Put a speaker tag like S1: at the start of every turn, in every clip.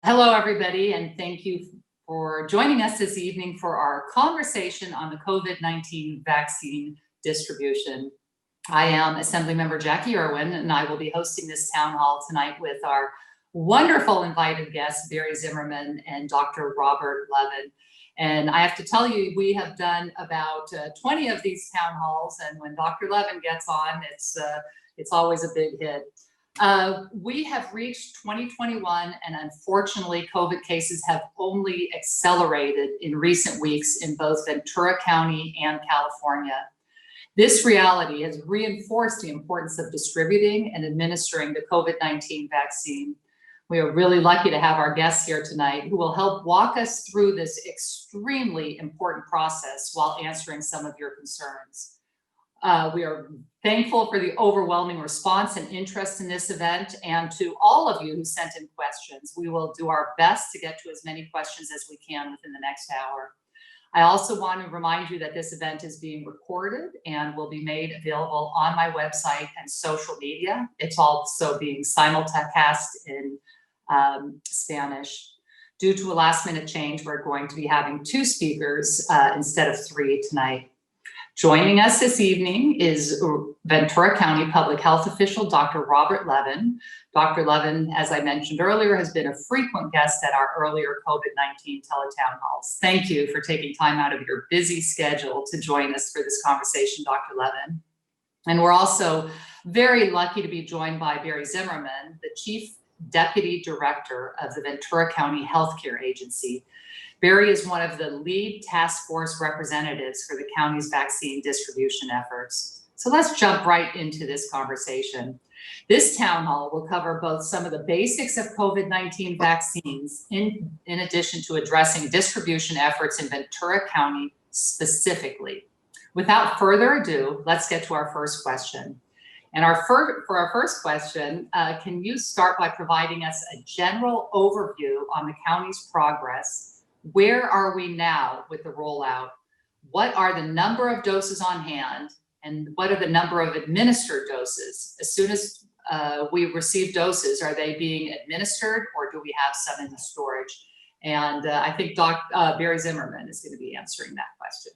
S1: Hello, everybody, and thank you for joining us this evening for our conversation on the COVID-19 vaccine distribution. I am Assemblymember Jackie Irwin, and I will be hosting this town hall tonight with our wonderful invited guests, Barry Zimmerman and Dr. Robert Levin. And I have to tell you, we have done about 20 of these town halls, and when Dr. Levin gets on, it's always a big hit. We have reached 2021, and unfortunately, COVID cases have only accelerated in recent weeks in both Ventura County and California. This reality has reinforced the importance of distributing and administering the COVID-19 vaccine. We are really lucky to have our guests here tonight who will help walk us through this extremely important process while answering some of your concerns. We are thankful for the overwhelming response and interest in this event, and to all of you who sent in questions. We will do our best to get to as many questions as we can within the next hour. I also want to remind you that this event is being recorded and will be made available on my website and social media. It's also being simulcast in Spanish. Due to a last-minute change, we're going to be having 2 speakers instead of 3 tonight. Joining us this evening is Ventura County Public Health official, Dr. Robert Levin. Dr. Levin, as I mentioned earlier, has been a frequent guest at our earlier COVID-19 teletown halls. Thank you for taking time out of your busy schedule to join us for this conversation, Dr. Levin. And we're also very lucky to be joined by Barry Zimmerman, the Chief Deputy Director of the Ventura County Healthcare Agency. Barry is one of the lead task force representatives for the county's vaccine distribution efforts. So let's jump right into this conversation. This town hall will cover both some of the basics of COVID-19 vaccines in addition to addressing distribution efforts in Ventura County specifically. Without further ado, let's get to our first question. And for our first question, can you start by providing us a general overview on the county's progress? Where are we now with the rollout? What are the number of doses on hand? And what are the number of administered doses? As soon as we receive doses, are they being administered or do we have some in storage? And I think Barry Zimmerman is going to be answering that question.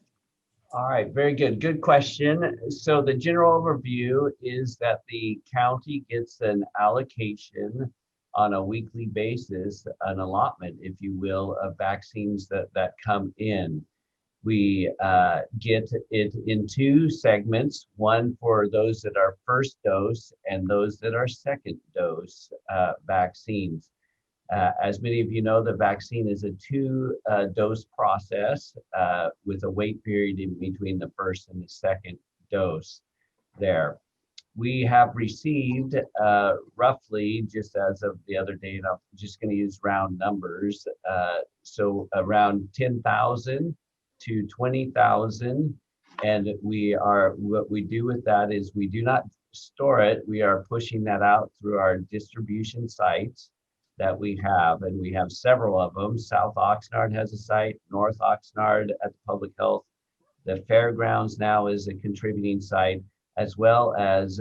S2: All right, very good. Good question. So the general overview is that the county gets an allocation on a weekly basis, an allotment, if you will, of vaccines that come in. We get it in 2 segments, one for those that are first dose and those that are second dose vaccines. As many of you know, the vaccine is a 2-dose process with a wait period in between the first and the second dose there. We have received roughly, just as of the other day, and I'm just going to use round numbers, so around 10,000 to 20,000. And what we do with that is we do not store it. We are pushing that out through our distribution sites that we have, and we have several of them. South Oxnard has a site, North Oxnard at the Public Health. The Fairgrounds now is a contributing site, as well as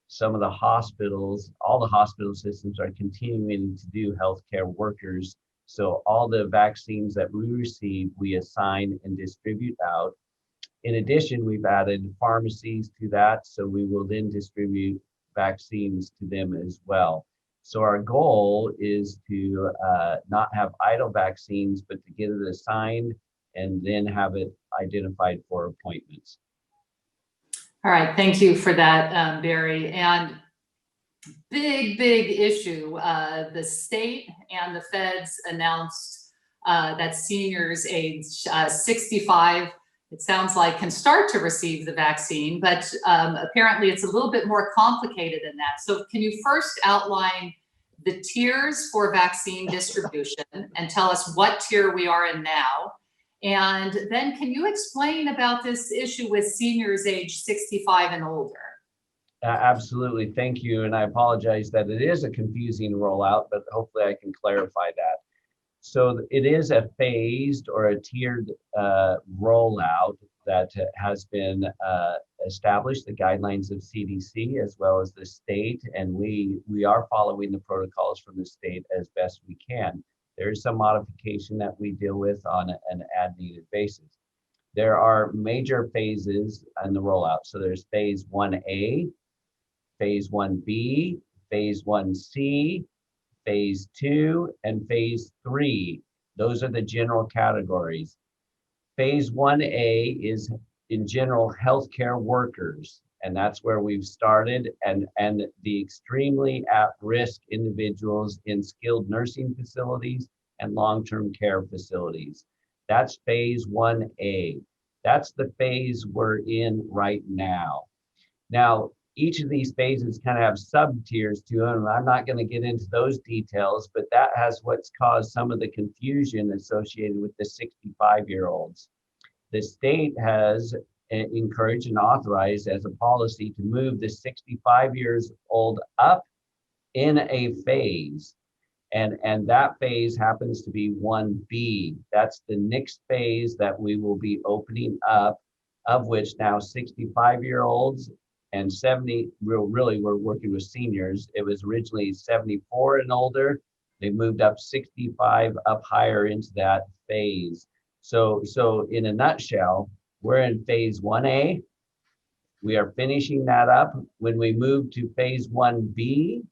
S2: some of the hospitals. All the hospital systems are continuing to do healthcare workers. So all the vaccines that we receive, we assign and distribute out. In addition, we've added pharmacies to that, so we will then distribute vaccines to them as well. So our goal is to not have idle vaccines, but to get it assigned and then have it identified for appointments.
S1: All right, thank you for that, Barry. And big issue. The state and the feds announced that seniors age 65, it sounds like, can start to receive the vaccine, but apparently it's a little bit more complicated than that. So can you first outline the tiers for vaccine distribution and tell us what tier we are in now? And then can you explain about this issue with seniors age 65 and older?
S2: Absolutely, thank you. And I apologize that it is a confusing rollout, but hopefully I can clarify that. So it is a phased or a tiered rollout that has been established, the guidelines of CDC as well as the state, and we are following the protocols from the state as best we can. There is some modification that we deal with on an as-needed basis. There are major phases in the rollout. So there's phase 1A, phase 1B, phase 1C, phase 2, and phase 3. Those are the general categories. Phase 1A is in general healthcare workers, and that's where we've started, and the extremely at-risk individuals in skilled nursing facilities and long-term care facilities. That's phase 1A. That's the phase we're in right now. Now, each of these phases kind of have sub-tiers to them. I'm not going to get into those details, but that has what's caused some of the confusion associated with the 65-year-olds. The state has encouraged and authorized as a policy to move the 65 years old up in a phase. And that phase happens to be 1B. That's the next phase that we will be opening up, of which now 65-year-olds and 70, we're working with seniors. It was originally 74 and older. They moved up 65 up higher into that phase. So in a nutshell, we're in phase 1A. We are finishing that up. When we move to phase 1B,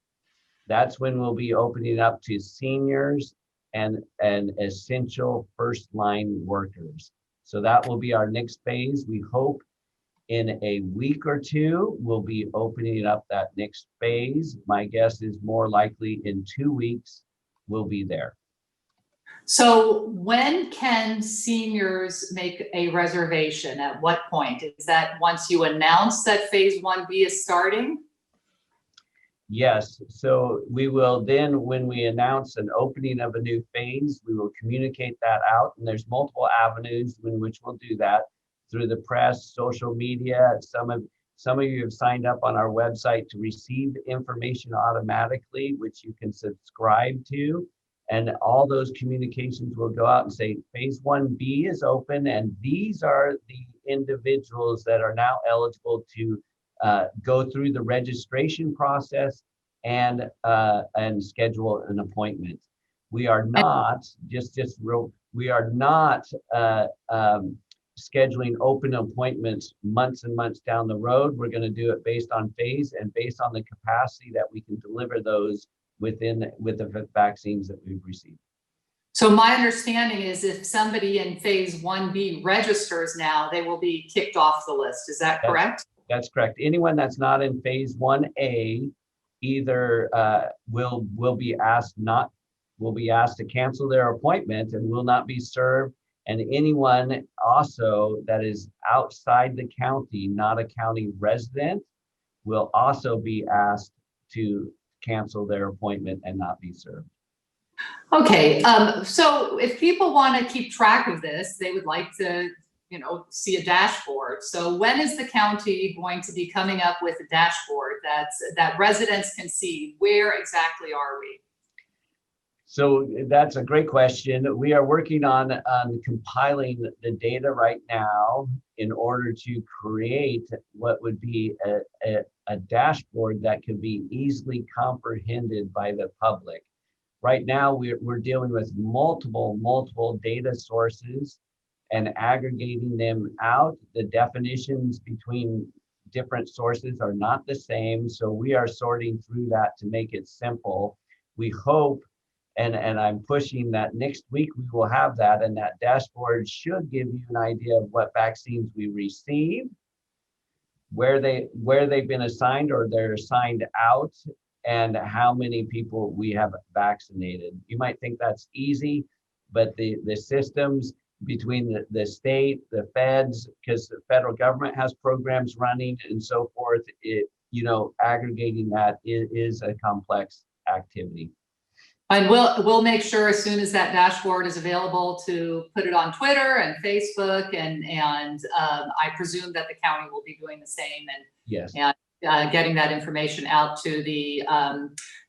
S2: that's when we'll be opening up to seniors and essential first line workers. So that will be our next phase. We hope in a week or two, we'll be opening up that next phase. My guess is more likely in 2 weeks, we'll be there.
S1: So when can seniors make a reservation? At what point? Is that once you announce that phase 1B is starting?
S2: Yes, so we will then, when we announce an opening of a new phase, we will communicate that out. And there's multiple avenues in which we'll do that through the press, social media. Some of you have signed up on our website to receive information automatically, which you can subscribe to. And all those communications will go out and say, phase 1B is open, and these are the individuals that are now eligible to go through the registration process and schedule an appointment. We are not we are not scheduling open appointments months and months down the road. We're going to do it based on phase and based on the capacity that we can deliver those with the vaccines that we've received.
S1: So my understanding is if somebody in phase 1B registers now, they will be kicked off the list. Is that correct?
S2: That's correct. Anyone that's not in phase 1A either will be asked to cancel their appointment and will not be served. And anyone also that is outside the county, not a county resident, will also be asked to cancel their appointment and not be served.
S1: Okay, so if people want to keep track of this, they would like to, see a dashboard. So when is the county going to be coming up with a dashboard that residents can see? Where exactly are we?
S2: So that's a great question. We are working on compiling the data right now in order to create what would be a dashboard that could be easily comprehended by the public. Right now, we're dealing with multiple data sources and aggregating them out. The definitions between different sources are not the same, so we are sorting through that to make it simple. We hope, and I'm pushing that next week we will have that, and that dashboard should give you an idea of what vaccines we received, where they've been assigned or they're assigned out, and how many people we have vaccinated. You might think that's easy, but the systems between the state, the feds, because the federal government has programs running and so forth, aggregating that is a complex activity.
S1: And we'll make sure as soon as that dashboard is available to put it on Twitter and Facebook, and I presume that the county will be doing the same. And
S2: yes.
S1: And getting that information out to the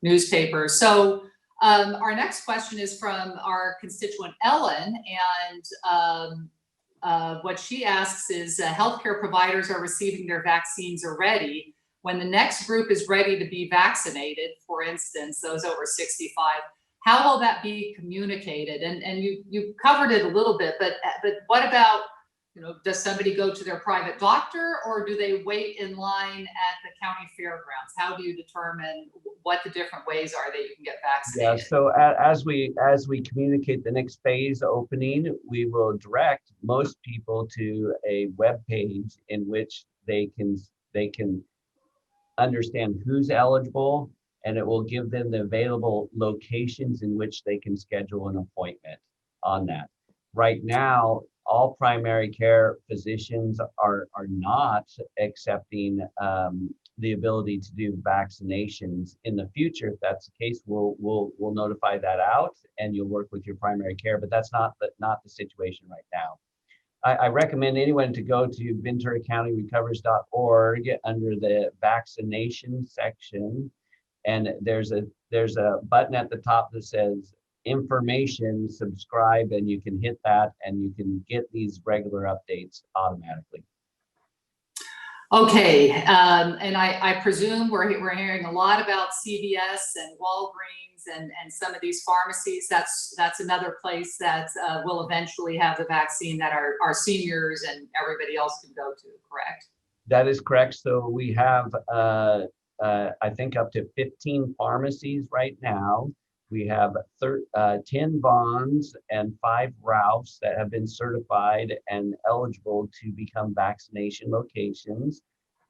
S1: newspapers. So our next question is from our constituent Ellen, and what she asks is healthcare providers are receiving their vaccines already. When the next group is ready to be vaccinated, for instance, those over 65, how will that be communicated? And you covered it a little bit, but what about, does somebody go to their private doctor, or do they wait in line at the county fairgrounds? How do you determine what the different ways are that you can get vaccinated?
S2: Yeah, so as we communicate the next phase opening, we will direct most people to a web page in which they can understand who's eligible, and it will give them the available locations in which they can schedule an appointment on that. Right now, all primary care physicians are not accepting the ability to do vaccinations. In the future, if that's the case, we'll notify that out, and you'll work with your primary care. But that's not the situation right now. I recommend anyone to go to VenturaCountyRecovers.org under the vaccination section, and there's a button at the top that says information, subscribe, and you can hit that and you can get these regular updates automatically.
S1: Okay, and I presume we're hearing a lot about CVS and Walgreens and some of these pharmacies. That's another place that will eventually have the vaccine that our seniors and everybody else can go to, correct?
S2: That is correct. So we have, I think, up to 15 pharmacies right now. We have 10 bonds and 5 Ralphs that have been certified and eligible to become vaccination locations.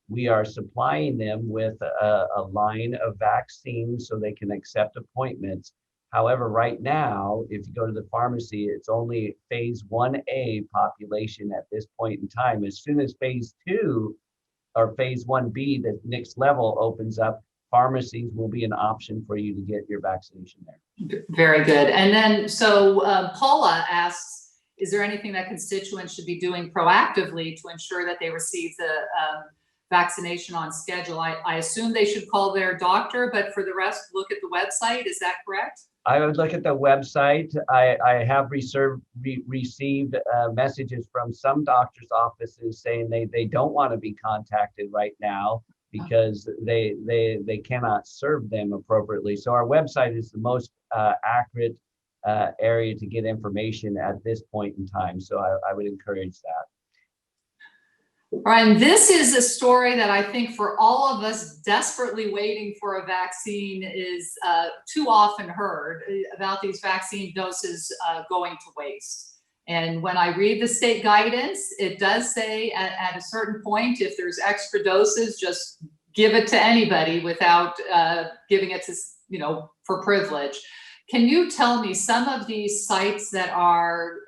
S2: We are supplying them with a line of vaccines so they can accept appointments. However, right now, if you go to the pharmacy, it's only phase 1A population at this point in time. As soon as phase 2 or phase 1B, the next level opens up, pharmacies will be an option for you to get your vaccination there.
S1: Very good. And then, so Paula asks, is there anything that constituents should be doing proactively to ensure that they receive the vaccination on schedule? I assume they should call their doctor, but for the rest, look at the website. Is that correct?
S2: I would look at the website. I have received messages from some doctors' offices saying they don't want to be contacted right now because they cannot serve them appropriately. So our website is the most accurate area to get information at this point in time. So I would encourage that.
S1: All right, and this is a story that I think for all of us desperately waiting for a vaccine is too often heard about these vaccine doses going to waste. And when I read the state guidance, it does say at a certain point, if there's extra doses, just give it to anybody without giving it to, for privilege. Can you tell me some of these sites that are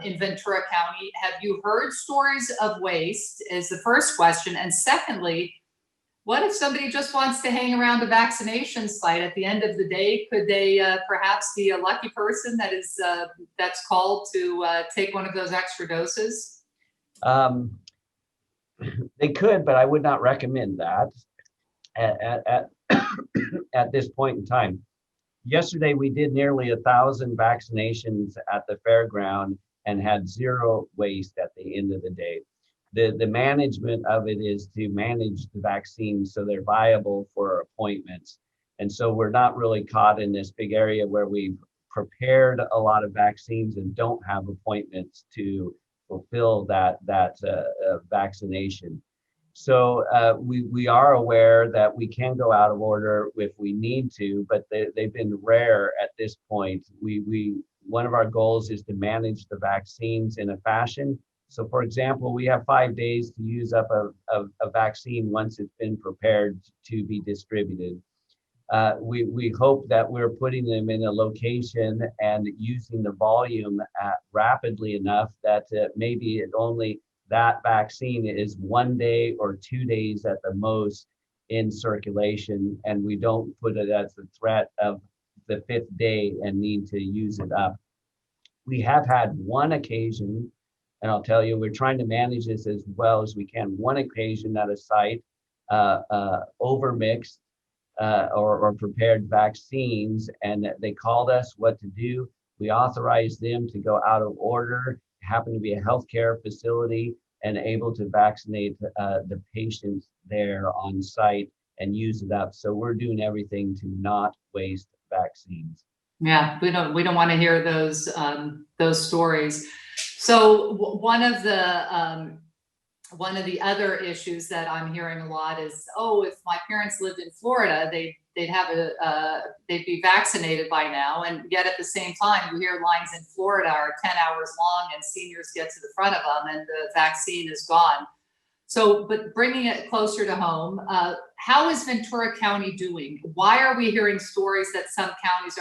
S1: in Ventura County? Have you heard stories of waste is the first question. And secondly, what if somebody just wants to hang around a vaccination site at the end of the day? Could they perhaps be a lucky person that is that's called to take one of those extra doses?
S2: They could, but I would not recommend that at this point in time. Yesterday, we did nearly 1,000 vaccinations at the fairground and had 0 waste at the end of the day. The management of it is to manage the vaccines so they're viable for appointments. And so we're not really caught in this big area where we've prepared a lot of vaccines and don't have appointments to fulfill that vaccination. So we are aware that we can go out of order if we need to, but they've been rare at this point. One of our goals is to manage the vaccines in a fashion. So for example, we have 5 days to use up a vaccine once it's been prepared to be distributed. We hope that we're putting them in a location and using the volume rapidly enough that maybe that vaccine is 1 day or 2 days at the most in circulation, and we don't put it as a threat of the 5th day and need to use it up. We have had one occasion, and I'll tell you, we're trying to manage this as well as we can. One occasion at a site overmixed or prepared vaccines, and they called us what to do. We authorized them to go out of order. Happened to be a healthcare facility and able to vaccinate the patients there on site and use it up. So we're doing everything to not waste vaccines.
S1: Yeah, we don't want to hear those stories. So one of the other issues that I'm hearing a lot is, oh, if my parents lived in Florida, they'd be vaccinated by now. And yet at the same time, you hear lines in Florida are 10 hours long and seniors get to the front of them and the vaccine is gone. So, but bringing it closer to home, how is Ventura County doing? Why are we hearing stories that some counties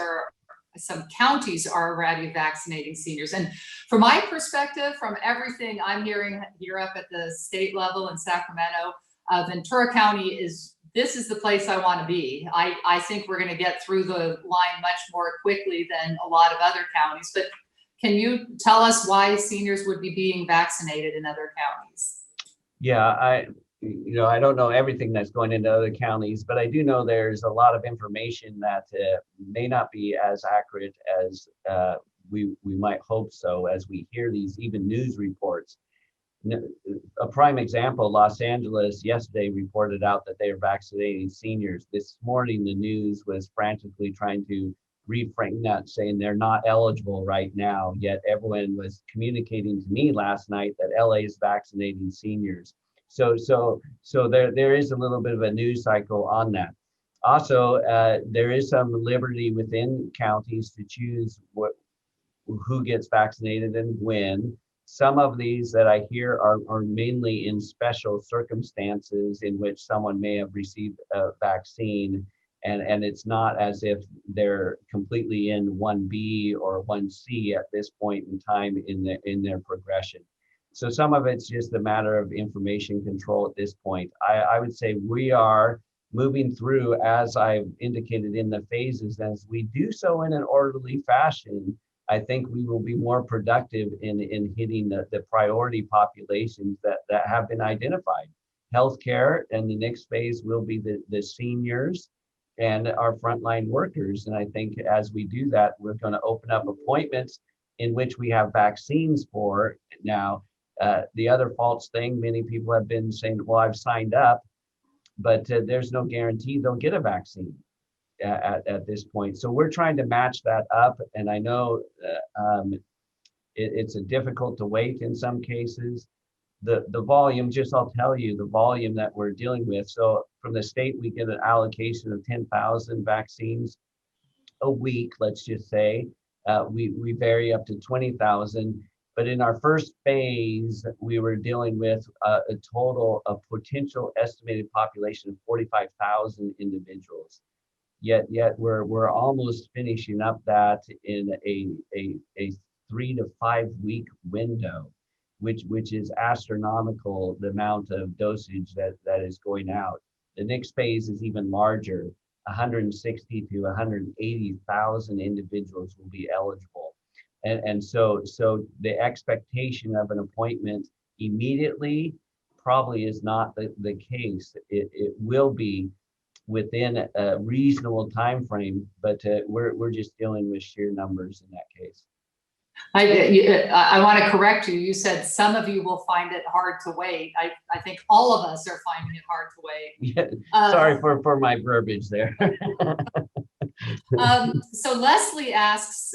S1: are already vaccinating seniors? And from my perspective, from everything I'm hearing here up at the state level in Sacramento, Ventura County this is the place I want to be. I think we're going to get through the line much more quickly than a lot of other counties. But can you tell us why seniors would be being vaccinated in other counties?
S2: Yeah, I don't know everything that's going into other counties, but I do know there's a lot of information that may not be as accurate as we might hope so, as we hear these even news reports. A prime example, Los Angeles yesterday reported out that they are vaccinating seniors. This morning, the news was frantically trying to reframe that, saying they're not eligible right now, yet everyone was communicating to me last night that LA is vaccinating seniors. So there is a little bit of a news cycle on that. Also, there is some liberty within counties to choose who gets vaccinated and when. Some of these that I hear are mainly in special circumstances in which someone may have received a vaccine, and it's not as if they're completely in 1B or 1C at this point in time in their progression. So some of it's just a matter of information control at this point. I would say we are moving through, as I've indicated in the phases, as we do so in an orderly fashion. I think we will be more productive in hitting the priority populations that have been identified. Healthcare, and the next phase will be the seniors and our frontline workers. And I think as we do that, we're going to open up appointments in which we have vaccines for now. The other false thing, many people have been saying, well, I've signed up, but there's no guarantee they'll get a vaccine at this point. So we're trying to match that up. And I know it's difficult to wait in some cases. The volume, I'll tell you the volume that we're dealing with. So from the state, we get an allocation of 10,000 vaccines a week, let's just say. We vary up to 20,000. But in our first phase, we were dealing with a total of potential estimated population of 45,000 individuals. Yet we're almost finishing up that in a 3 to 5 week window, which is astronomical, the amount of dosage that is going out. The next phase is even larger. 160 to 180,000 individuals will be eligible. And so the expectation of an appointment immediately probably is not the case. It will be within a reasonable time frame, but we're just dealing with sheer numbers in that case.
S1: I want to correct you. You said some of you will find it hard to wait. I think all of us are finding it hard to wait.
S2: Yeah, sorry for my verbiage there.
S1: So Leslie asks,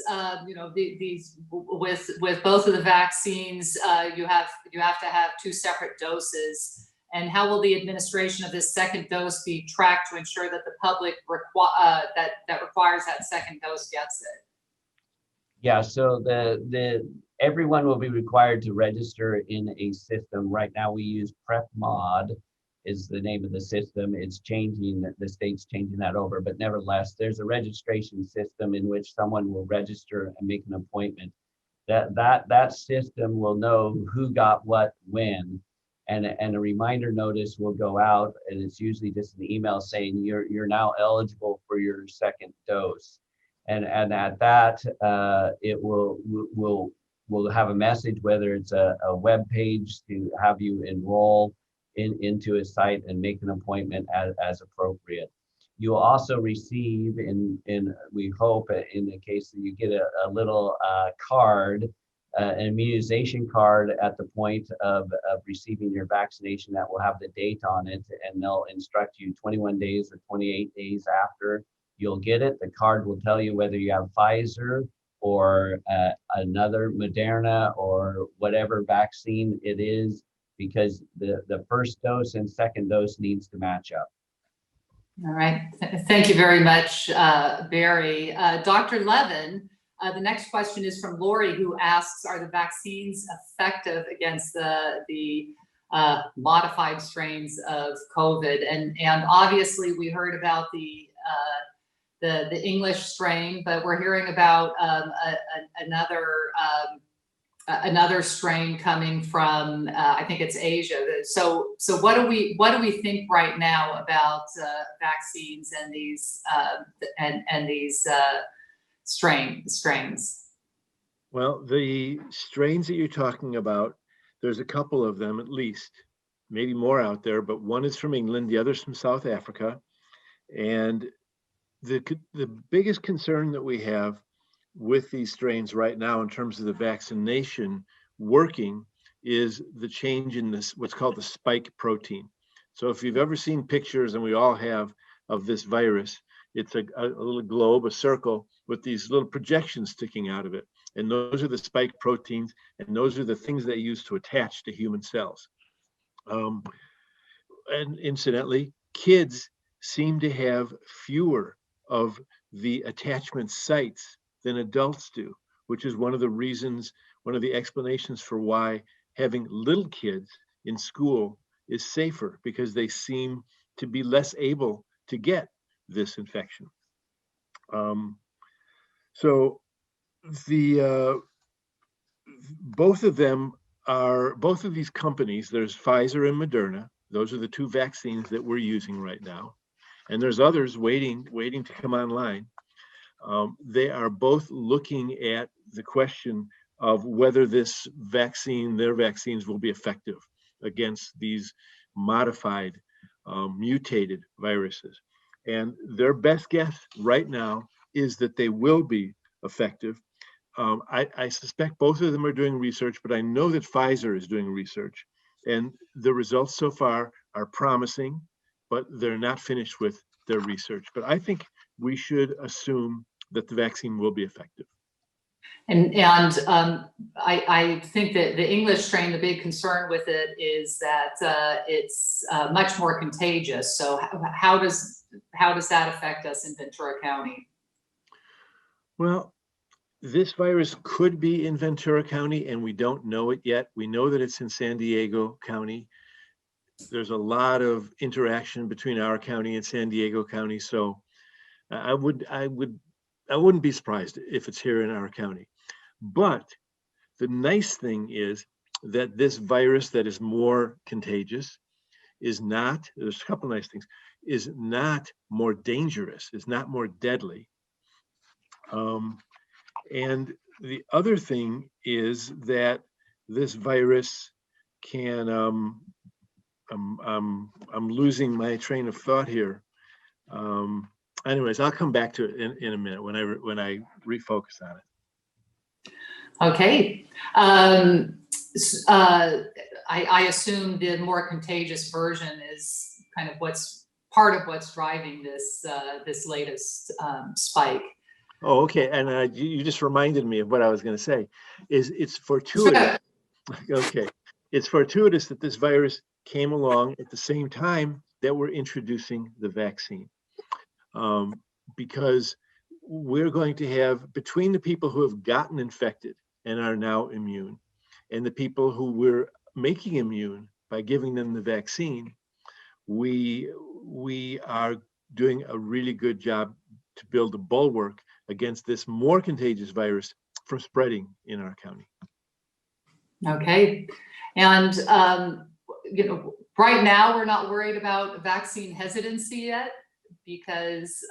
S1: these with both of the vaccines, you have to have 2 separate doses. And how will the administration of this second dose be tracked to ensure that the public that requires that second dose gets it?
S2: Yeah, so everyone will be required to register in a system. Right now we use PrepMod is the name of the system. It's changing, the state's changing that over, but nevertheless, there's a registration system in which someone will register and make an appointment. That system will know who got what when, and a reminder notice will go out, and it's usually just an email saying you're now eligible for your second dose. And at that, it will have a message, whether it's a web page to have you enroll into a site and make an appointment as appropriate. You'll also receive, we hope, in the case that you get a little card, an immunization card at the point of receiving your vaccination that will have the date on it, and they'll instruct you 21 days or 28 days after you'll get it. The card will tell you whether you have Pfizer or another Moderna or whatever vaccine it is, because the first dose and second dose needs to match up.
S1: All right. Thank you very much, Barry. Dr. Levin, the next question is from Lori, who asks, are the vaccines effective against the modified strains of COVID? And obviously we heard about the English strain, but we're hearing about another strain coming from I think it's Asia. So what do we think right now about vaccines and these strains?
S3: Well, the strains that you're talking about, there's a couple of them at least, maybe more out there, but one is from England, the other's from South Africa. And the biggest concern that we have with these strains right now in terms of the vaccination working is the change in this, what's called the spike protein. So if you've ever seen pictures, and we all have, of this virus, it's a little globe, a circle with these little projections sticking out of it. And those are the spike proteins, and those are the things they use to attach to human cells. And incidentally, kids seem to have fewer of the attachment sites than adults do, which is one of the reasons, one of the explanations for why having little kids in school is safer, because they seem to be less able to get this infection. So both of these companies, there's Pfizer and Moderna. Those are the two vaccines that we're using right now. And there's others waiting to come online. They are both looking at the question of whether their vaccines will be effective against these modified, mutated viruses. And their best guess right now is that they will be effective. I suspect both of them are doing research, but I know that Pfizer is doing research, and the results so far are promising, but they're not finished with their research. But I think we should assume that the vaccine will be effective.
S1: And I think that the English strain, the big concern with it is that it's much more contagious. So how does that affect us in Ventura County?
S3: Well, this virus could be in Ventura County, and we don't know it yet. We know that it's in San Diego County. There's a lot of interaction between our county and San Diego County, so I wouldn't be surprised if it's here in our county. But the nice thing is that this virus that is more contagious is not, there's a couple nice things, is not more dangerous, is not more deadly. And the other thing is that this virus can, I'm losing my train of thought here. Anyways, I'll come back to it in a minute when I refocus on it.
S1: Okay. I assume the more contagious version is kind of part of what's driving this latest spike.
S3: Oh, okay. And you just reminded me of what I was going to say. It's fortuitous. Okay, it's fortuitous that this virus came along at the same time that we're introducing the vaccine, because we're going to have, between the people who have gotten infected and are now immune, and the people who we're making immune by giving them the vaccine, we are doing a really good job to build a bulwark against this more contagious virus from spreading in our county.
S1: Okay, and right now we're not worried about vaccine hesitancy yet, because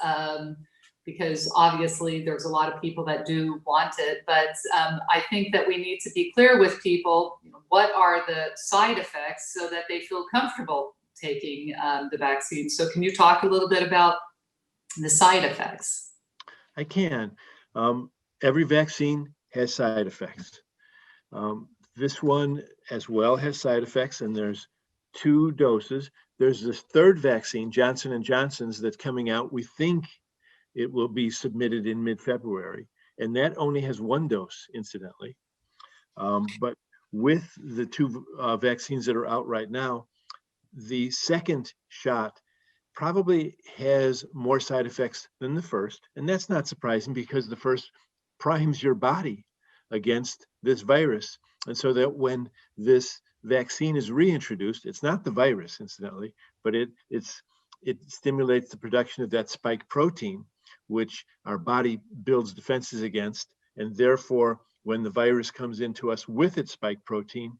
S1: obviously there's a lot of people that do want it, but I think that we need to be clear with people, what are the side effects so that they feel comfortable taking the vaccine. So can you talk a little bit about the side effects?
S3: I can. Every vaccine has side effects. This one as well has side effects, and there's 2 doses. There's this third vaccine, Johnson & Johnson's, that's coming out. We think It will be submitted in mid-February, and that only has one dose, incidentally. But with the two vaccines that are out right now, the second shot probably has more side effects than the first. And that's not surprising because the first primes your body against this virus. And so that when this vaccine is reintroduced, it's not the virus, incidentally, but it stimulates the production of that spike protein, which our body builds defenses against. And therefore, when the virus comes into us with its spike protein,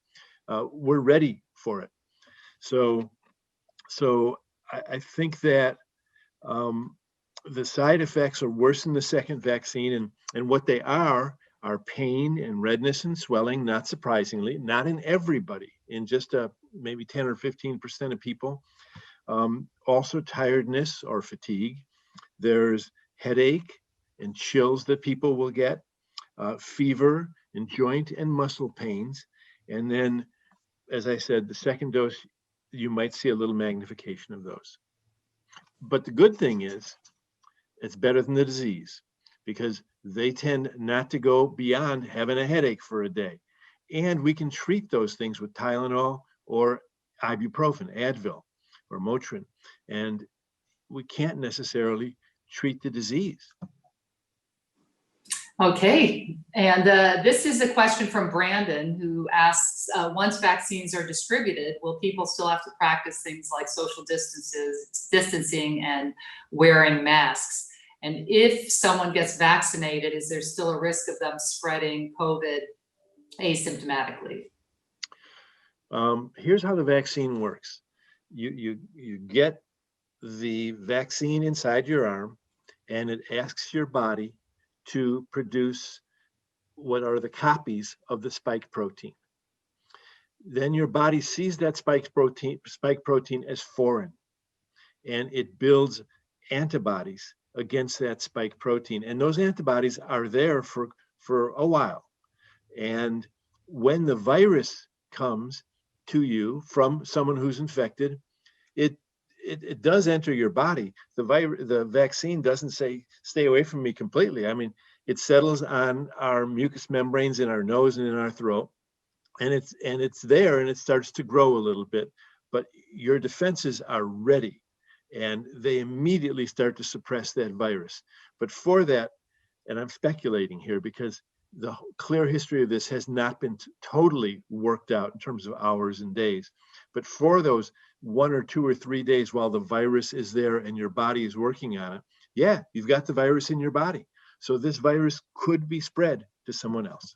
S3: we're ready for it. So I think that the side effects are worse in the second vaccine, and what they are pain and redness and swelling, not surprisingly, not in everybody, in just maybe 10 or 15% of people. Also tiredness or fatigue. There's headache and chills that people will get, fever and joint and muscle pains. And then, as I said, the second dose, you might see a little magnification of those. But the good thing is, it's better than the disease because they tend not to go beyond having a headache for a day. And we can treat those things with Tylenol or ibuprofen, Advil, or Motrin. And we can't necessarily treat the disease.
S1: Okay, and this is a question from Brandon, who asks, once vaccines are distributed, will people still have to practice things like social distancing and wearing masks? And if someone gets vaccinated, is there still a risk of them spreading COVID asymptomatically?
S3: Here's how the vaccine works. You get the vaccine inside your arm, and it asks your body to produce what are the copies of the spike protein. Then your body sees that spike protein as foreign, and it builds antibodies against that spike protein. And those antibodies are there for a while. And when the virus comes to you from someone who's infected, it does enter your body. The vaccine doesn't say, stay away from me completely. I mean, it settles on our mucous membranes in our nose and in our throat, and it's there, and it starts to grow a little bit, but your defenses are ready, and they immediately start to suppress that virus. But for that, and I'm speculating here because the clear history of this has not been totally worked out in terms of hours and days, but for those 1 or 2 or 3 days while the virus is there and your body is working on it, yeah, you've got the virus in your body. So this virus could be spread to someone else.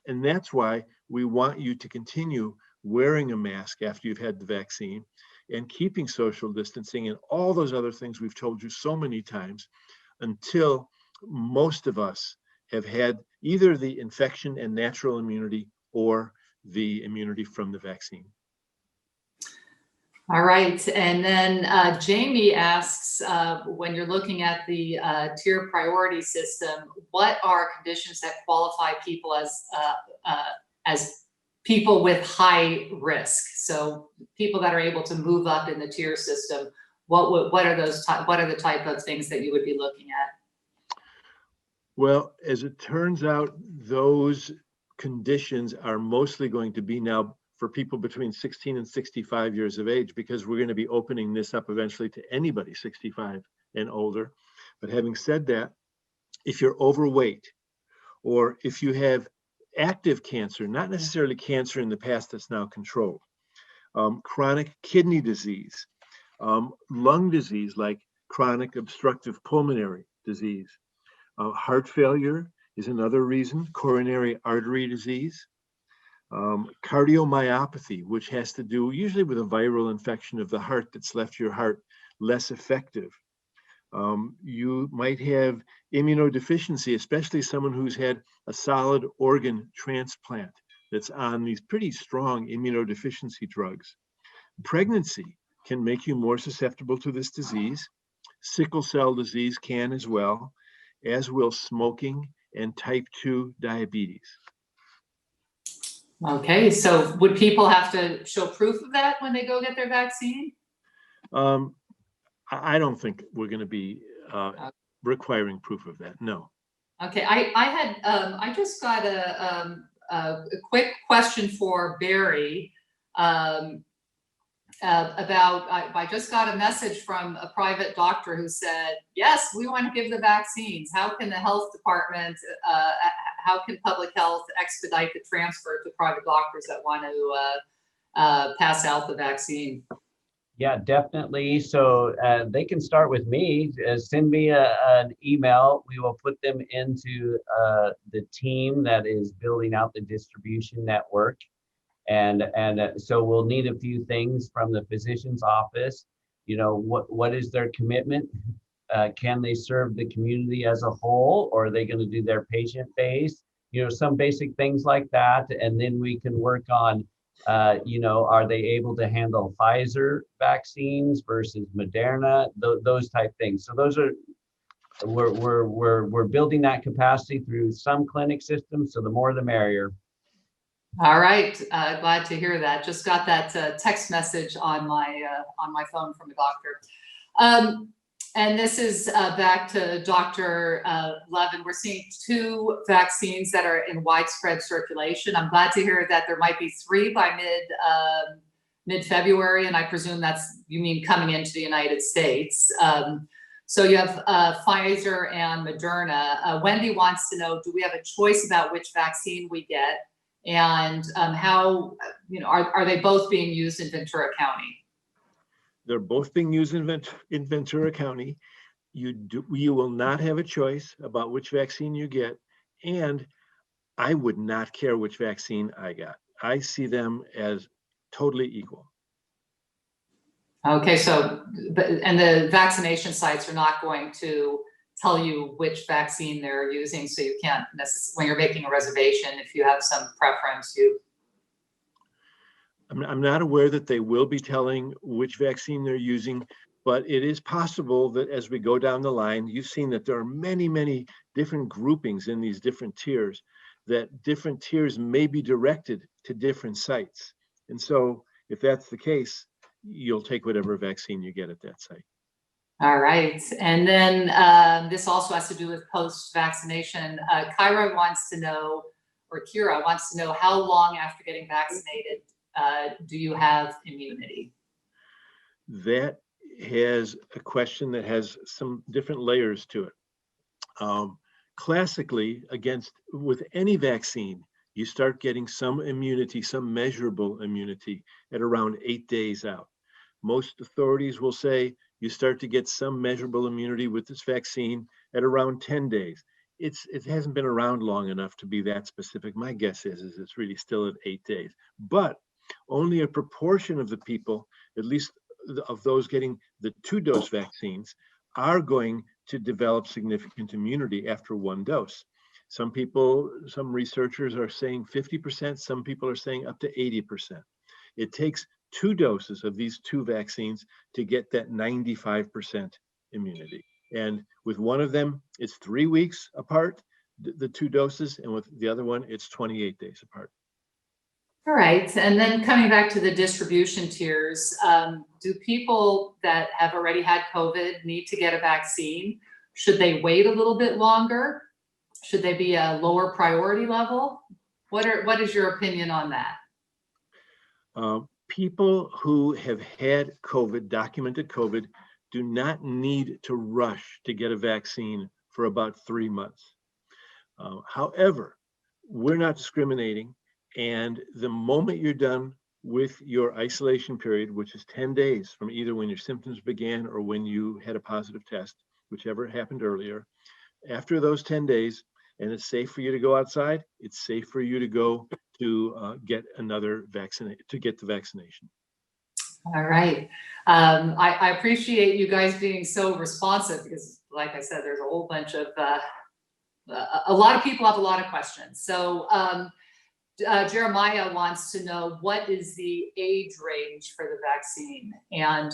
S3: And that's why we want you to continue wearing a mask after you've had the vaccine and keeping social distancing and all those other things we've told you so many times until most of us have had either the infection and natural immunity or the immunity from the vaccine.
S1: All right, and then Jamie asks, when you're looking at the tier priority system, what are conditions that qualify people as people with high risk? So people that are able to move up in the tier system, what are the type of things that you would be looking at?
S3: Well, as it turns out, those conditions are mostly going to be now for people between 16 and 65 years of age, because we're going to be opening this up eventually to anybody 65 and older. But having said that, if you're overweight, or if you have active cancer, not necessarily cancer in the past that's now controlled, chronic kidney disease, lung disease like chronic obstructive pulmonary disease, heart failure is another reason, coronary artery disease, cardiomyopathy, which has to do usually with a viral infection of the heart that's left your heart less effective. You might have immunodeficiency, especially someone who's had a solid organ transplant that's on these pretty strong immunodeficiency drugs. Pregnancy can make you more susceptible to this disease. Sickle cell disease can as well, as will smoking and type 2 diabetes.
S1: Okay, so would people have to show proof of that when they go get their vaccine?
S3: I don't think we're going to be requiring proof of that, no.
S1: Okay, I just got a quick question for Barry. About, I just got a message from a private doctor who said, yes, we want to give the vaccines. How can the health department, how can public health expedite the transfer to private doctors that want to pass out the vaccine?
S2: Yeah, definitely. So they can start with me. Send me an email. We will put them into the team that is building out the distribution network. And so we'll need a few things from the physician's office. You know, what is their commitment? Can they serve the community as a whole, or are they going to do their patient base? You know, some basic things like that. And then we can work on, you know, are they able to handle Pfizer vaccines versus Moderna? Those type things. So those are, we're building that capacity through some clinic systems. So the more the merrier.
S1: All right, glad to hear that. Just got that text message on my phone from a doctor. And this is back to Dr. Levin. We're seeing 2 vaccines that are in widespread circulation. I'm glad to hear that there might be 3 by mid-February, and I presume you mean coming into the United States. So you have Pfizer and Moderna. Wendy wants to know, do we have a choice about which vaccine we get? And how, you know, are they both being used in Ventura County?
S3: They're both being used in Ventura County. You will not have a choice about which vaccine you get. And I would not care which vaccine I got. I see them as totally equal.
S1: Okay, so, and the vaccination sites are not going to tell you which vaccine they're using, so you can't necessarily, when you're making a reservation, if you have some preference,
S3: I'm not aware that they will be telling which vaccine they're using, but it is possible that as we go down the line, you've seen that there are many, many different groupings in these different tiers, that different tiers may be directed to different sites. And so if that's the case, you'll take whatever vaccine you get at that site.
S1: All right, and then this also has to do with post-vaccination. Kira wants to know, or Kira wants to know, how long after getting vaccinated do you have immunity?
S3: That has a question that has some different layers to it. Classically, with any vaccine, you start getting some immunity, some measurable immunity at around 8 days out. Most authorities will say you start to get some measurable immunity with this vaccine at around 10 days. It hasn't been around long enough to be that specific. My guess is it's really still at 8 days. But only a proportion of the people, at least of those getting the 2-dose vaccines, are going to develop significant immunity after 1 dose. Some researchers are saying 50%, some people are saying up to 80%. It takes 2 doses of these 2 vaccines to get that 95% immunity. And with one of them, it's 3 weeks apart, the 2 doses, and with the other one, it's 28 days apart.
S1: All right, and then coming back to the distribution tiers, do people that have already had COVID need to get a vaccine? Should they wait a little bit longer? Should they be a lower priority level? What is your opinion on that?
S3: People who have had COVID, documented COVID, do not need to rush to get a vaccine for about 3 months. However, we're not discriminating. And the moment you're done with your isolation period, which is 10 days from either when your symptoms began or when you had a positive test, whichever happened earlier, after those 10 days, and it's safe for you to go outside, it's safe for you to go to get another vaccine, to get the vaccination.
S1: All right. I appreciate you guys being so responsive because, like I said, there's a whole bunch of, a lot of people have a lot of questions. So Jeremiah wants to know, what is the age range for the vaccine? And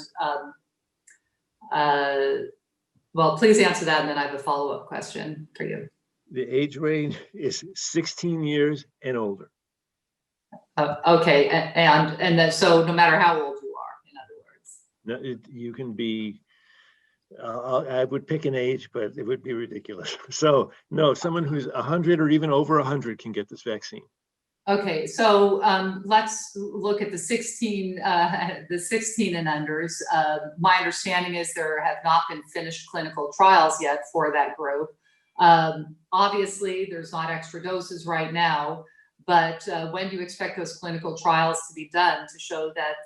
S1: well, please answer that, and then I have a follow-up question for you.
S3: The age range is 16 years and older.
S1: Okay, and then, so no matter how old you are, in other words.
S3: No, you can be I would pick an age, but it would be ridiculous. So no, someone who's 100 or even over 100 can get this vaccine.
S1: Okay, so let's look at the 16 and unders. My understanding is there have not been finished clinical trials yet for that group. Obviously, there's not extra doses right now, but when do you expect those clinical trials to be done to show that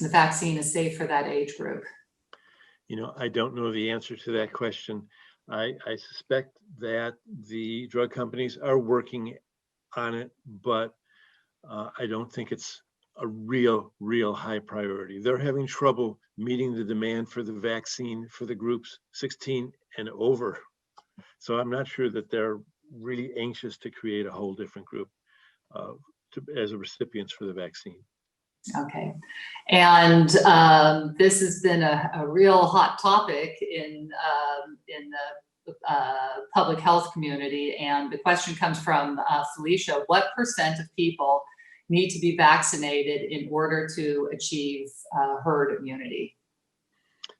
S1: the vaccine is safe for that age group?
S3: You know, I don't know the answer to that question. I suspect that the drug companies are working on it, but I don't think it's a real high priority. They're having trouble meeting the demand for the vaccine for the groups 16 and over. So I'm not sure that they're really anxious to create a whole different group as a recipients for the vaccine.
S1: Okay, and this has been a real hot topic in the public health community, and the question comes from Felicia. What % of people need to be vaccinated in order to achieve herd immunity?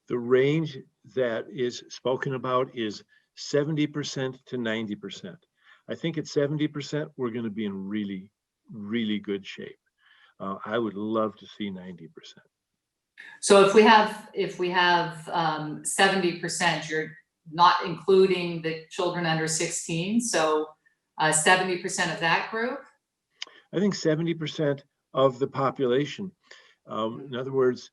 S3: The range that is spoken about is 70% to 90%. I think at 70%, we're going to be in really good shape. I would love to see 90%.
S1: So if we have 70%, you're not including the children under 16. So 70% of that group?
S3: I think 70% of the population. In other words,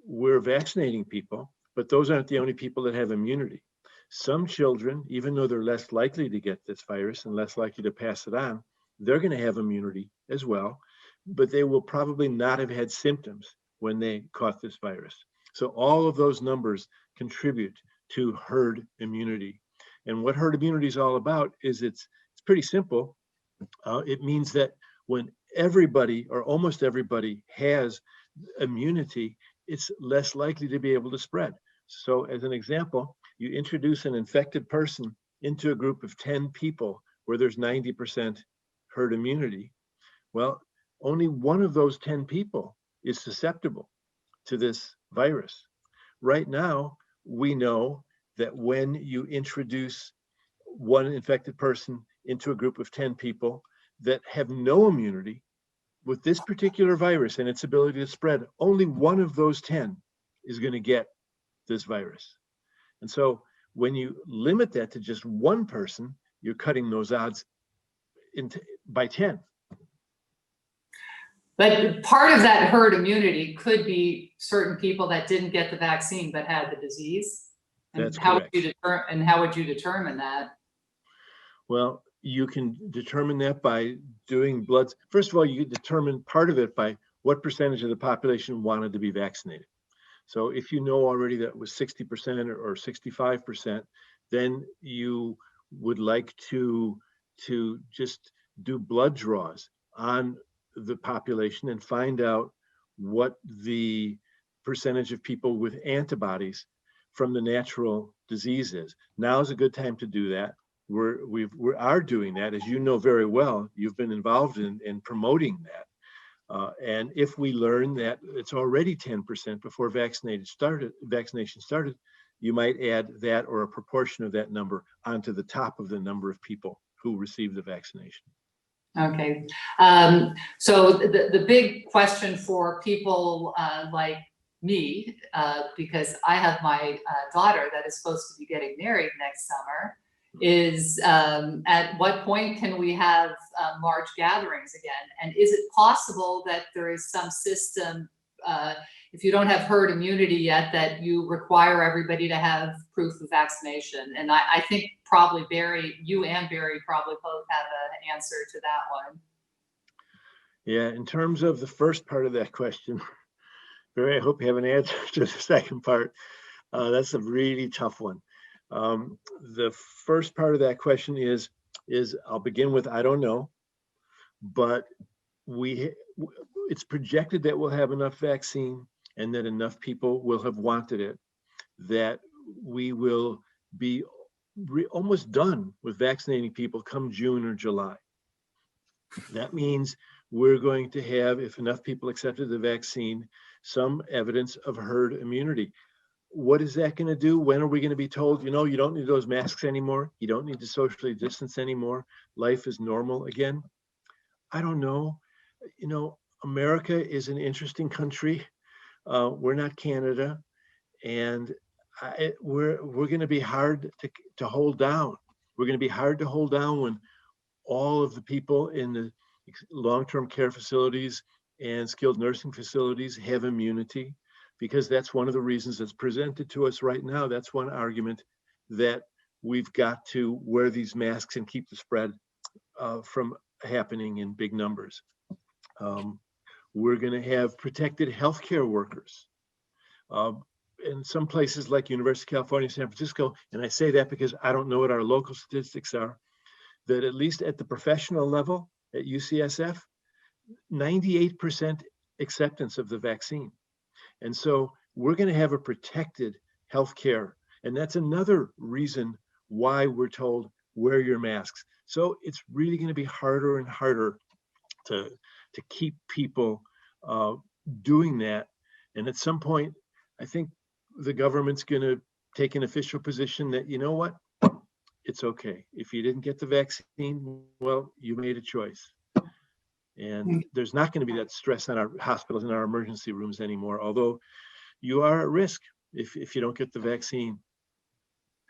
S3: we're vaccinating people, but those aren't the only people that have immunity. Some children, even though they're less likely to get this virus and less likely to pass it on, they're going to have immunity as well, but they will probably not have had symptoms when they caught this virus. So all of those numbers contribute to herd immunity. And what herd immunity is all about is it's pretty simple. It means that when everybody or almost everybody has immunity, it's less likely to be able to spread. So as an example, you introduce an infected person into a group of 10 people where there's 90% herd immunity. Well, only one of those 10 people is susceptible to this virus. Right now, we know that when you introduce one infected person into a group of 10 people that have no immunity with this particular virus and its ability to spread, only one of those 10 is going to get this virus. And so when you limit that to just one person, you're cutting those odds by 10.
S1: But part of that herd immunity could be certain people that didn't get the vaccine but had the disease. And
S3: That's
S1: how
S3: correct.
S1: how would you determine that?
S3: Well, you can determine that by doing bloods. First of all, you determine part of it by what percentage of the population wanted to be vaccinated. So if you know already that it was 60% or 65%, then you would like to just do blood draws on the population and find out what the percentage of people with antibodies from the natural disease is. Now is a good time to do that. We are doing that, as you know very well. You've been involved in promoting that. And if we learn that it's already 10% before vaccination started, you might add that or a proportion of that number onto the top of the number of people who received the vaccination.
S1: Okay, so the big question for people like me, because I have my daughter that is supposed to be getting married next summer, is at what point can we have large gatherings again? And is it possible that there is some system, if you don't have herd immunity yet, that you require everybody to have proof of vaccination? And I think probably Barry, you and Barry probably both have an answer to that one.
S3: Yeah, in terms of the first part of that question, Barry, I hope you have an answer to the second part. That's a really tough one. The first part of that question is I'll begin with, I don't know, but it's projected that we'll have enough vaccine and that enough people will have wanted it, that we will be almost done with vaccinating people come June or July. That means we're going to have, if enough people accepted the vaccine, some evidence of herd immunity. what is that going to do? When are we going to be told, you know, you don't need those masks anymore. You don't need to socially distance anymore. Life is normal again. I don't know. You know, America is an interesting country. We're not Canada, and we're going to be hard to hold down. We're going to be hard to hold down when all of the people in the long-term care facilities and skilled nursing facilities have immunity, because that's one of the reasons that's presented to us right now. That's one argument, that we've got to wear these masks and keep the spread from happening in big numbers. We're going to have protected healthcare workers. In some places like University of California, San Francisco, and I say that because I don't know what our local statistics are, that at least at the professional level at UCSF, 98% acceptance of the vaccine. And so we're going to have a protected healthcare. And that's another reason why we're told, wear your masks. So it's really going to be harder and harder to keep people doing that. And at some point, I think the government's going to take an official position that, you know what, it's okay. If you didn't get the vaccine, well, you made a choice. And there's not going to be that stress on our hospitals and our emergency rooms anymore, although you are at risk if you don't get the vaccine.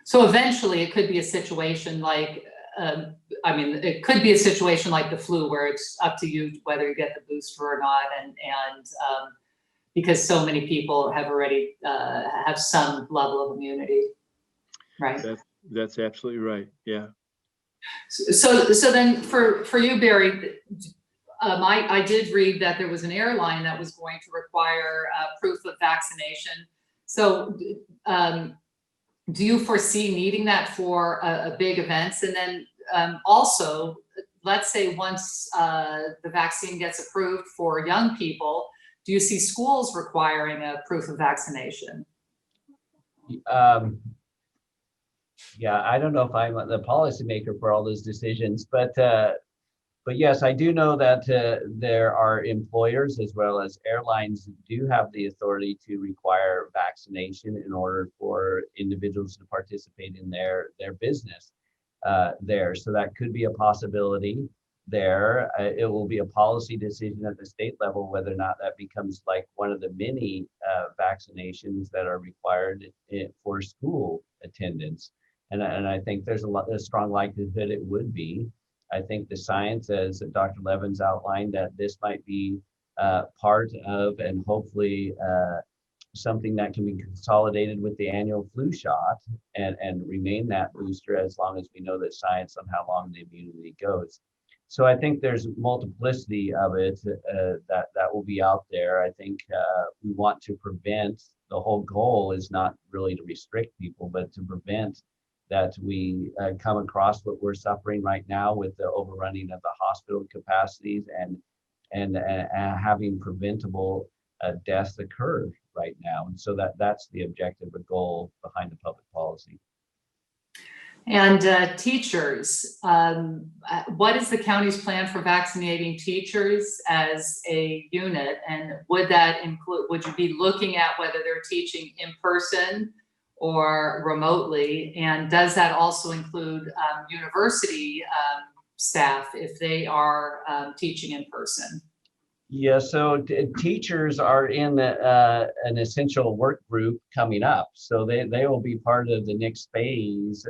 S1: So eventually it could be a situation like, it could be a situation like the flu, where it's up to you whether you get the booster or not, and because so many people have already have some level of immunity, right?
S3: That's absolutely right. Yeah.
S1: So then for you, Barry, I did read that there was an airline that was going to require proof of vaccination. So do you foresee needing that for a big events? And then also, let's say once the vaccine gets approved for young people, do you see schools requiring a proof of vaccination?
S2: Yeah, I don't know if I'm the policymaker for all those decisions, but yes, I do know that there are employers as well as airlines that do have the authority to require vaccination in order for individuals to participate in their business there. So that could be a possibility there. It will be a policy decision at the state level whether or not that becomes like one of the many vaccinations that are required for school attendance. And I think there's a strong likelihood it would be. I think the science, as Dr. Levins outlined, that this might be part of, and hopefully something that can be consolidated with the annual flu shot and remain that booster as long as we know that science on how long the immunity goes. So I think there's multiplicity of it that will be out there. I think we want to prevent, the whole goal is not really to restrict people, but to prevent that we come across what we're suffering right now with the overrunning of the hospital capacities and having preventable deaths occur right now. And so that's the objective or goal behind the public policy.
S1: And teachers, what is the county's plan for vaccinating teachers as a unit? And would that include, would you be looking at whether they're teaching in person or remotely? And does that also include university staff if they are teaching in person?
S2: Yeah, so teachers are in an essential work group coming up. So they will be part of the next phase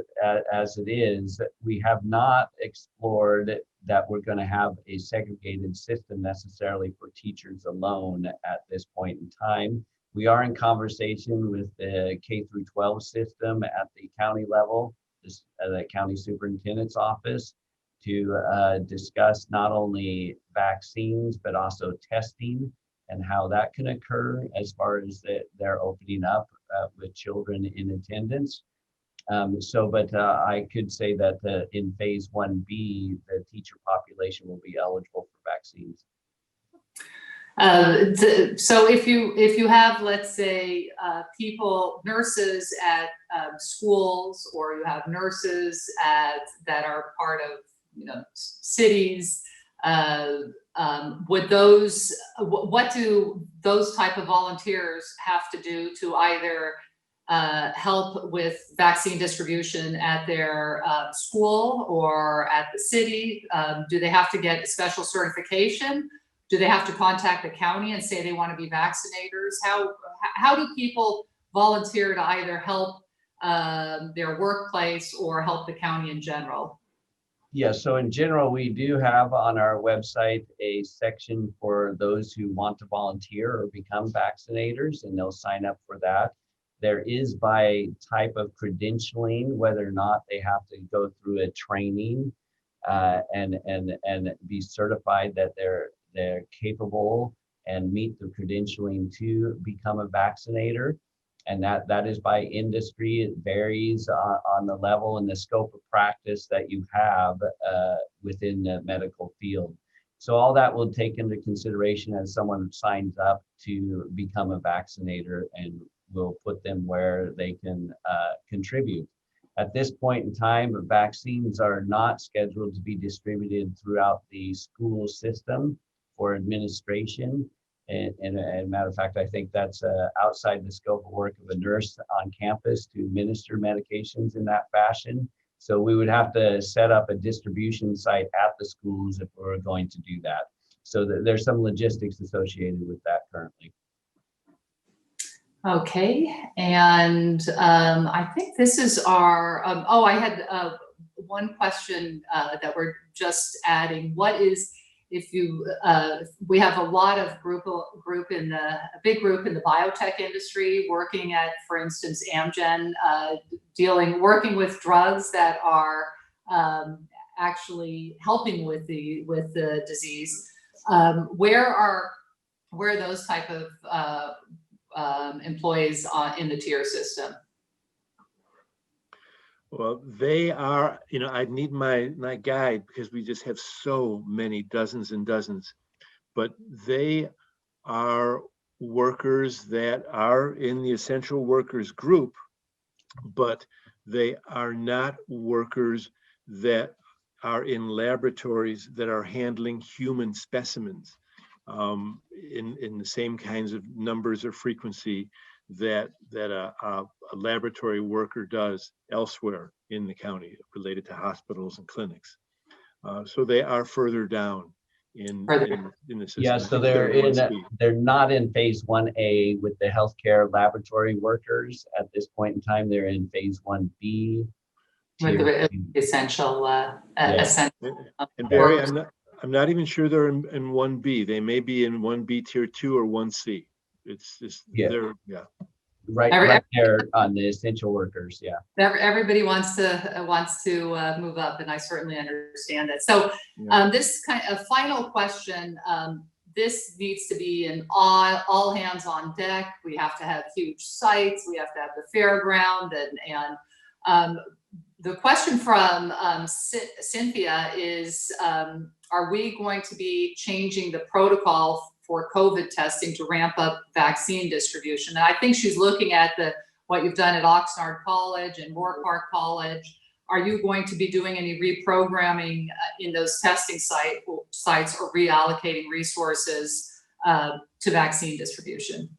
S2: as it is. We have not explored that we're going to have a segregated system necessarily for teachers alone at this point in time. We are in conversation with the K-12 system at the county level, the county superintendent's office, to discuss not only vaccines, but also testing and how that can occur as far as they're opening up with children in attendance. But I could say that in phase 1B, the teacher population will be eligible for vaccines.
S1: So if you have, let's say, nurses at schools, or you have nurses that are part of cities, what do those type of volunteers have to do to either help with vaccine distribution at their school or at the city? Do they have to get a special certification? Do they have to contact the county and say they want to be vaccinators? How do people volunteer to either help their workplace or help the county in general?
S2: Yeah, so in general, we do have on our website a section for those who want to volunteer or become vaccinators, and they'll sign up for that. There is by type of credentialing, whether or not they have to go through a training and be certified that they're capable and meet the credentialing to become a vaccinator. And that is by industry. It varies on the level and the scope of practice that you have within the medical field. So all that will take into consideration as someone signs up to become a vaccinator, and we'll put them where they can contribute. At this point in time, vaccines are not scheduled to be distributed throughout the school system for administration. And a matter of fact, I think that's outside the scope of work of a nurse on campus to administer medications in that fashion. So we would have to set up a distribution site at the schools if we were going to do that. So there's some logistics associated with that currently.
S1: Okay, and I think this is our, I had one question that we're just adding. What is, if you, we have a lot of a big group in the biotech industry working at, for instance, Amgen, working with drugs that are actually helping with the disease. Where are those type of employees in the tier system?
S3: Well, they are, I'd need my guide because we just have so many, dozens and dozens, but they are workers that are in the essential workers group, but they are not workers that are in laboratories that are handling human specimens in the same kinds of numbers or frequency that a laboratory worker does elsewhere in the county related to hospitals and clinics. So they are further down in the system.
S2: Yeah, so they're not in phase 1A with the healthcare laboratory workers. At this point in time, they're in phase 1B.
S1: With the essential, essential.
S3: And Barry, I'm not even sure they're in 1B. They may be in 1B tier 2 or 1C. It's just,
S2: right there on the essential workers. Yeah.
S1: Everybody wants to move up, and I certainly understand that. So this kind of final question, this needs to be an all hands on deck. We have to have huge sites. We have to have the fairground, and the question from Cynthia is, are we going to be changing the protocol for COVID testing to ramp up vaccine distribution? And I think she's looking at what you've done at Oxnard College and Moore Park College. Are you going to be doing any reprogramming in those testing sites or reallocating resources to vaccine distribution?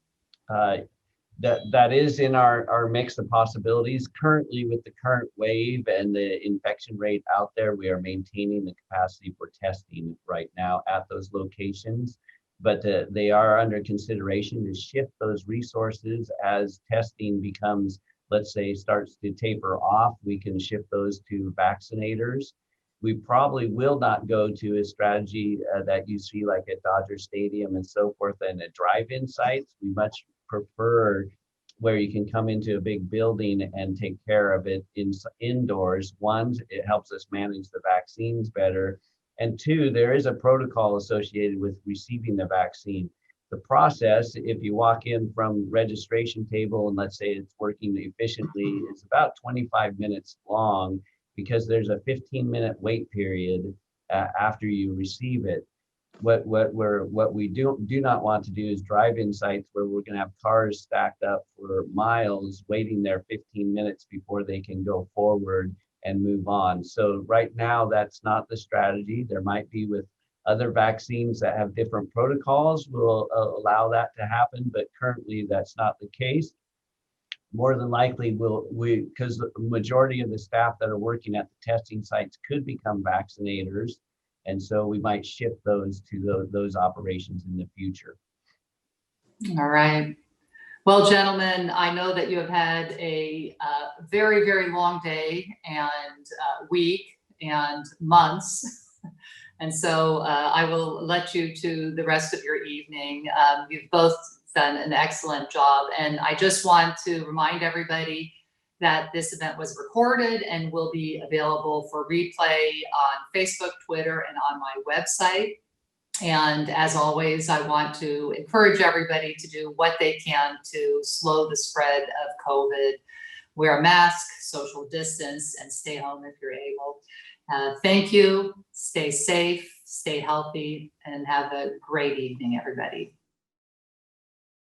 S2: That is in our mix of possibilities. Currently, with the current wave and the infection rate out there, we are maintaining the capacity for testing right now at those locations. But they are under consideration to shift those resources as testing becomes, let's say, starts to taper off. We can shift those to vaccinators. We probably will not go to a strategy that you see like at Dodger Stadium and so forth and at drive-in sites. We much prefer where you can come into a big building and take care of it indoors. One, it helps us manage the vaccines better. And two, there is a protocol associated with receiving the vaccine. The process, if you walk in from registration table and let's say it's working efficiently, it's about 25 minutes long because there's a 15-minute wait period after you receive it. What we do not want to do is drive-in sites where we're going to have cars stacked up for miles waiting there 15 minutes before they can go forward and move on. So right now, that's not the strategy. There might be with other vaccines that have different protocols will allow that to happen, but currently that's not the case. more than likely because the majority of the staff that are working at the testing sites could become vaccinators. And so we might shift those to those operations in the future.
S1: All right. Well, gentlemen, I know that you have had a very, very long day and week and months. And so I will let you to the rest of your evening. You've both done an excellent job. And I just want to remind everybody that this event was recorded and will be available for replay on Facebook, Twitter, and on my website. And as always, I want to encourage everybody to do what they can to slow the spread of COVID. Wear a mask, social distance, and stay home if you're able. Thank you. Stay safe, stay healthy, and have a great evening, everybody.